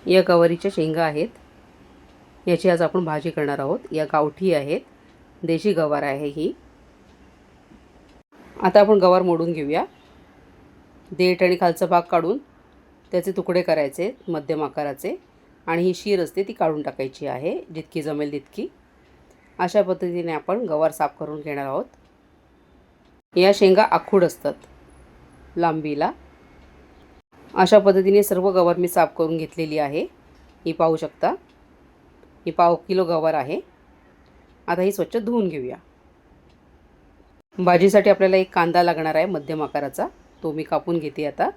या गवारीच्या शेंगा आहेत. याची आज आपण भाजी करणार आहोत. या गावठी आहेत, देशी गवार आहे ही. आता आपण गवार मोडून घेऊया. देठ आणि खालचा भाग काढून त्याचे तुकडे करायचे मध्यम आकाराचे, आणि ही शीर असते ती काढून टाकायची आहे, जितकी जमेल तितकी. अशा पद्धतीने आपण गवार साफ करून घेणार आहोत. या शेंगा आखूड असतात लांबीला. अशा पद्धतीने सर्व गवार मी साफ करून घेतलेली आहे. ही पाहू शकता, ही 1/2 किलो गवार आहे. आता ही स्वच्छ धुवून घेऊया. भाजीसाठी आपल्याला एक कांदा लागणार आहे मध्यम आकाराचा, तो मी कापून घेते आता.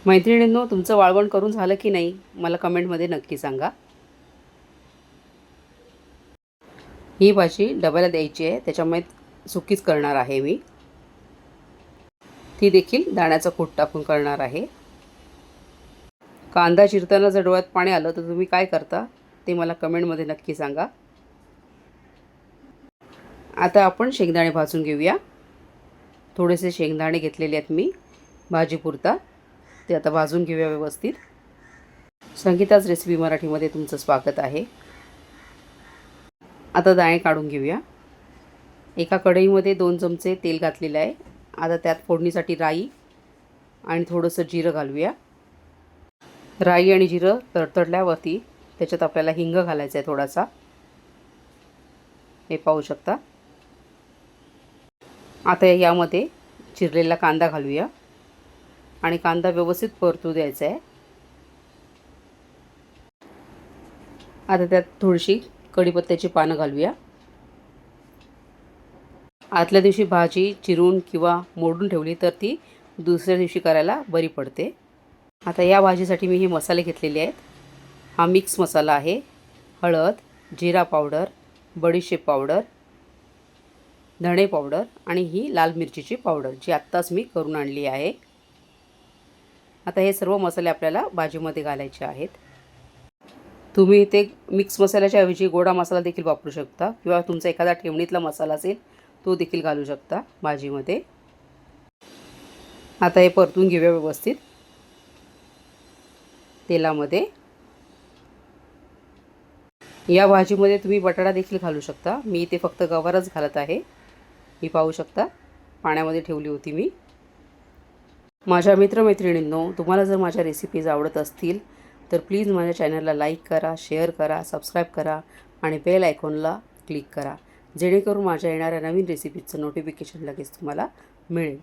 मैत्रिणींनो, तुमचं वाळवण करून झालं की नाही मला कमेंटमध्ये नक्की सांगा. ही भाजी डब्याला द्यायची आहे, त्याच्यामुळे सुकीच करणार आहे मी. ती देखील दाण्याचा कूट टाकून करणार आहे. कांदा चिरताना जर डोळ्यात पाणी आलं तर तुम्ही काय करता ते मला कमेंटमध्ये नक्की सांगा. आता आपण शेंगदाणे भाजून घेऊया. थोडेसे शेंगदाणे घेतलेले आहेत मी भाजीपुरता, ते आता भाजून घेऊया व्यवस्थित. संगीताच रेसिपी मराठीमध्ये तुमचं स्वागत आहे. आता दाणे काढून घेऊया. एका कढईमध्ये 2 चमचे तेल घातलेलं आहे. आता त्यात फोडणीसाठी राई आणि थोडंसं जिरं घालूया. राई आणि जिरं तडतडल्यावरती त्याच्यात आपल्याला हिंग घालायचा आहे थोडासा. हे पाहू शकता. आता यामध्ये चिरलेला कांदा घालूया आणि कांदा व्यवस्थित परतू द्यायचा आहे. आता त्यात थोडीशी कढीपत्त्याची पानं घालूया. आदल्या दिवशी भाजी चिरून किंवा मोडून ठेवली तर ती दुसऱ्या दिवशी करायला बरी पडते. आता या भाजीसाठी मी हे मसाले घेतलेले आहेत. हा मिक्स मसाला आहे. हळद, जिरा पावडर, बडीशेप पावडर, धणे पावडर आणि ही लाल मिरचीची पावडर जी आत्ताच मी करून आणली आहे. आता हे सर्व मसाले आपल्याला भाजीमध्ये घालायचे आहेत. तुम्ही इथे मिक्स मसाल्याच्या ऐवजी गोडा मसाला देखील वापरू शकता, किंवा तुमचा एखादा ठेवणीतला मसाला असेल तो देखील घालू शकता भाजीमध्ये. आता हे परतून घेऊया व्यवस्थित तेलामध्ये. या भाजीमध्ये तुम्ही बटाटा देखील घालू शकता. मी इथे फक्त गवारच घालत आहे. ही पाहू शकता, पाण्यामध्ये ठेवली होती मी. माझ्या मित्रमैत्रिणींनो, तुम्हाला जर माझ्या रेसिपीज आवडत असतील तर प्लीज माझ्या चॅनलला लाईक करा, शेअर करा, सबस्क्राईब करा आणि बेल आयकॉनला क्लिक करा, जेणेकरून माझ्या येणाऱ्या नवीन रेसिपीजचं नोटिफिकेशन लगेच तुम्हाला मिळेल.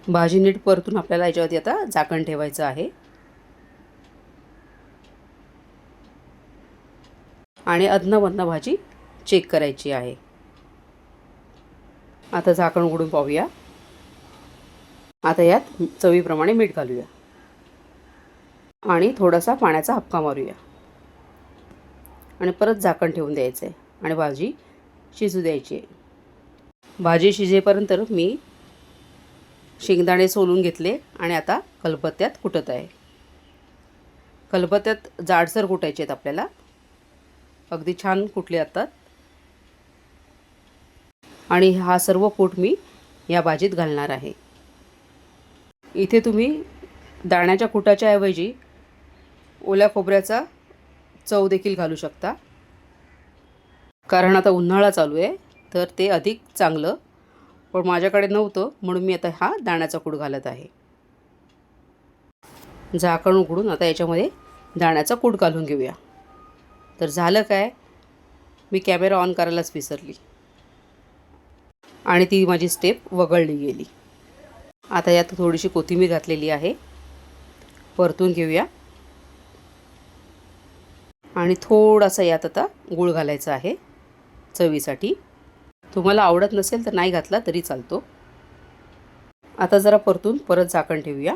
भाजी नीट परतून आपल्याला याच्यावरती आता झाकण ठेवायचं आहे आणि अधनं-मधनं भाजी चेक करायची आहे. आता झाकण उघडून पाहूया. आता यात चवीप्रमाणे मीठ घालूया आणि थोडासा पाण्याचा हबका मारूया आणि परत झाकण ठेवून द्यायचं आहे आणि भाजी शिजू द्यायची आहे. भाजी शिजेपर्यंत मी शेंगदाणे सोलून घेतले आणि आता खलबत्त्यात कुटत आहे. खलबत्त्यात जाडसर कुटायचे आहेत आपल्याला. अगदी छान कुटले जातात. आणि हा सर्व कूट मी या भाजीत घालणार आहे. इथे तुम्ही दाण्याच्या कुटाच्या ऐवजी ओल्या खोबऱ्याचा चव देखील घालू शकता, कारण आता उन्हाळा चालू आहे तर ते अधिक चांगलं. पण माझ्याकडे नव्हतं म्हणून मी आता हा दाण्याचा कूट घालत आहे. झाकण उघडून आता याच्यामध्ये दाण्याचा कूट घालून घेऊया. तर झालं काय, मी कॅमेरा ऑन करायलाच विसरली आणि ती माझी स्टेप वगळली गेली. आता यात थोडीशी कोथिंबीर घातलेली आहे. परतून घेऊया आणि थोडासा यात आता गूळ घालायचा आहे चवीसाठी. तुम्हाला आवडत नसेल तर नाही घातला तरी चालतो. आता जरा परतून परत झाकण ठेवूया.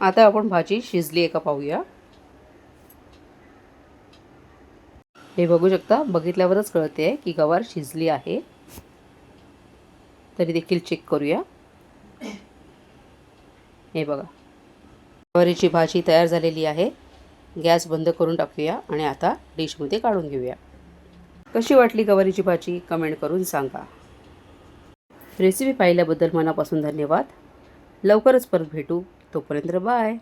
आता आपण भाजी शिजली आहे का पाहूया. हे बघू शकता, बघितल्यावरच कळते आहे की गवार शिजली आहे. तरी देखील चेक करूया. हे बघा, गवारीची भाजी तयार झालेली आहे. गॅस बंद करून टाकूया आणि आता डिशमध्ये काढून घेऊया. कशी वाटली गवारीची भाजी कमेंट करून सांगा. रेसिपी पाहिल्याबद्दल मनापासून धन्यवाद. लवकरच परत भेटू. तोपर्यंत बाय.